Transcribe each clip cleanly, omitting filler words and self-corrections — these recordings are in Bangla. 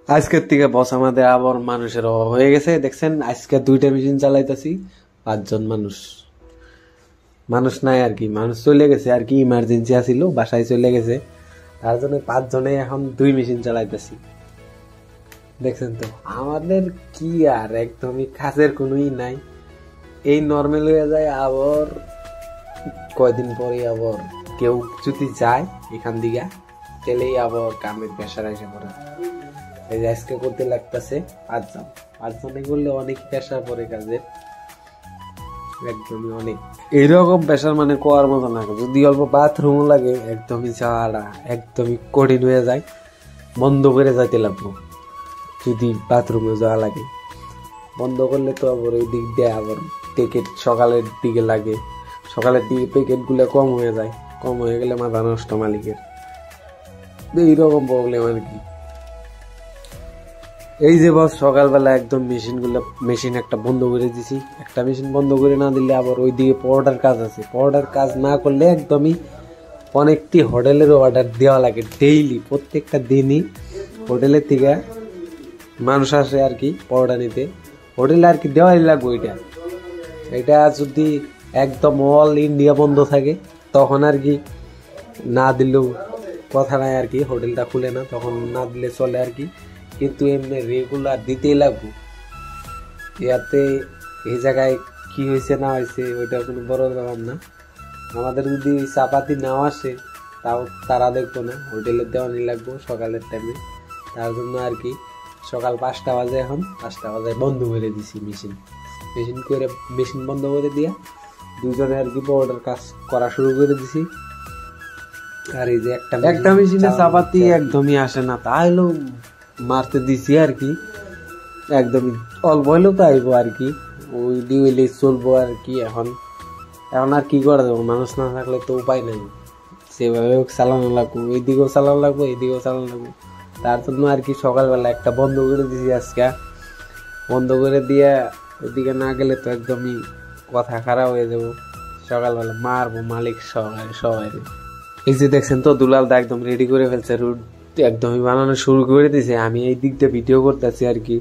আজকের থেকে বস আমাদের আবার মানুষের অভাব হয়ে গেছে। দেখছেন আজকে 2টা মেশিন চালাইতেছি, 5জন মানুষ মানুষ নাই আর কি, মানুষ চলে গেছে আর কি, ইমার্জেন্সি আসিল, বাসায় চলে গেছে, তার জন্য 5 জনে এখন 2 মেশিন চালাইতেছি। দেখছেন তো আমাদের কি আর একদমই কাজের কোনোই নাই, এই নর্মাল হয়ে যায়। আবার কয়দিন পরে আবার কেউ যদি যায় এখান দিকে তেলেই আবার কামের প্রেশার এসে পড়ে। এই যে আজকে করতে লাগতেছে 5 জনে করলে অনেক প্রেশার পড়ে কাজের, একদমই অনেক। এইরকম প্রেশার মানে কোয়ার মতো না, যদি অল্প বাথরুম লাগে একদমই যাওয়াটা একদমই কঠিন হয়ে যায়, বন্ধ করে যাইতে লাগবো। যদি বাথরুমে যাওয়া লাগে বন্ধ করলে তো আবার ওই দিক দিয়ে আবার প্যাকেট সকালের দিকে লাগে, সকালের দিকে প্যাকেট গুলো কম হয়ে যায়, কম হয়ে গেলে মাথা নষ্ট মালিকের। এইরকম প্রবলেম আর কি। এই যে বস সকালবেলা একদম মেশিন একটা বন্ধ করে দিছি, একটা মেশিন বন্ধ করে না দিলে আবার ওইদিকে পরোটার কাজ আছে, পরোটার কাজ না করলে একদমই অনেকটি হোটেলের অর্ডার দেওয়া লাগে ডেইলি, প্রত্যেকটা দিনই হোটেলের থেকে মানুষ আসে আর কি পরোটা নিতে, হোটেলে আর কি দেওয়াই লাগবে। এটা যদি একদম অল ইন্ডিয়া বন্ধ থাকে তখন আর কি না দিলেও কথা নাই আর কি, হোটেলটা খুলে না, তখন না দিলে চলে আর কি, কিন্তু এমনি রেগুলার দিতেই লাগবে। ইয়াতে এই জায়গায় কি হয়েছে না হয়েছে ওইটা কোনো বড় ব্যাপার না, আমাদের যদি চাপাতি নাও আসে তাও তারা দেখবো না, হোটেলের দেওয়ানি লাগবো সকালের টাইমে, তার জন্য আর কি সকাল 5টা বাজে, এখন 5টা বাজে বন্ধ করে দিছি মেশিন বন্ধ করে দিয়া 2 জনে আর কি পরোটার কাজ করা শুরু করে দিছি। আর এই যে একটা মেশিনে চাপাতি একদমই আসে না, তাইলেও মারতে দিছি আর কি, একদমই অল্প হইলেও তো আইবো আর কি, ওই দিয়ে চলবো আর কি। এখন আর কি করা যাবো, মানুষ না থাকলে তো উপায় নাই, সেভাবে চালানো লাগবো, এইদিকেও চালানো লাগবো এইদিকেও চালানো লাগবো, তার জন্য আর কি সকালবেলা একটা বন্ধ করে দিছি আজকে, বন্ধ করে দিয়ে ওইদিকে না গেলে তো একদমই কথা খারাপ হয়ে যাবো, সকালবেলা মারবো মালিক সবাই। এই যে দেখছেন তো দুলাল দা একদম রেডি করে ফেলছে, রুট একদমই বানানো শুরু করে দিয়েছে, আমি এই দিকটা ভিডিও করতেছি আর কি।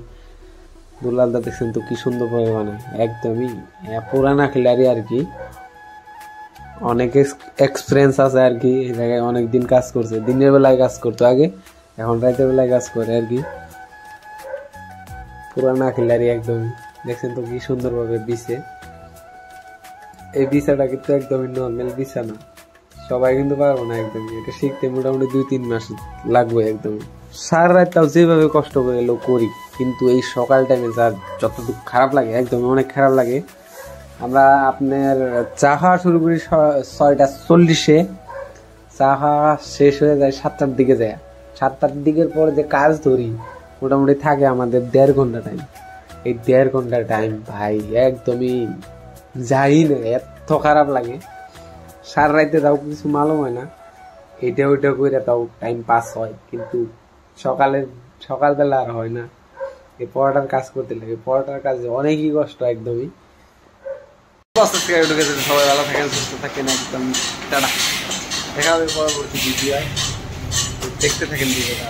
দুলাল দা দেখছেন তো কি সুন্দর ভাবে বানায়, একদমই পুরানা খিলাড়ি আর কি, অনেক এক্সপিরিয়েন্স আছে আর কি, এই জায়গায় অনেকদিন কাজ করছে, দিনের বেলায় কাজ করতো আগে, এখন রাতের বেলায় কাজ করে আর কি, পুরানা খিলাড়ি একদমই। দেখছেন তো কি সুন্দর ভাবে বিছে, এই বিছাটা কিন্তু একদমই নর্মাল বিছা না, সবাই কিন্তু পারবো না একদমই, এটা শিখতে মোটামুটি 2-3 মাস লাগবে একদমই। সারা রাত তাও যেভাবে কষ্ট করে এলো করি, কিন্তু এই সকাল টাইমে যার যতটুকু খারাপ লাগে একদমই অনেক খারাপ লাগে। আমরা আপনার চা খাওয়া শুরু করি 6:40-এ, চা খাওয়া শেষ হয়ে যায় 7টার দিকে, যায় 7টার দিকের পরে যে কাজ ধরি মোটামুটি থাকে আমাদের 1.5 ঘন্টা টাইম। এই 1.5 ঘন্টা টাইম ভাই একদমই যাই না, এত খারাপ লাগে, সারা রাইতে তাও কিছু মালুম হয় না, এটা ওইটা করে তাও টাইম পাস হয়, কিন্তু সকালবেলা আর হয় না। এই পড়াটার কাজ করতে লাগে, পড়াটার কাজে অনেকই কষ্ট একদমই। সবাই ভালো থাকেন, সুস্থ থাকেন, একদম টাটা, দেখা হবে পরবর্তী ভিডিও, দেখতে থাকেন ভিডিওটা।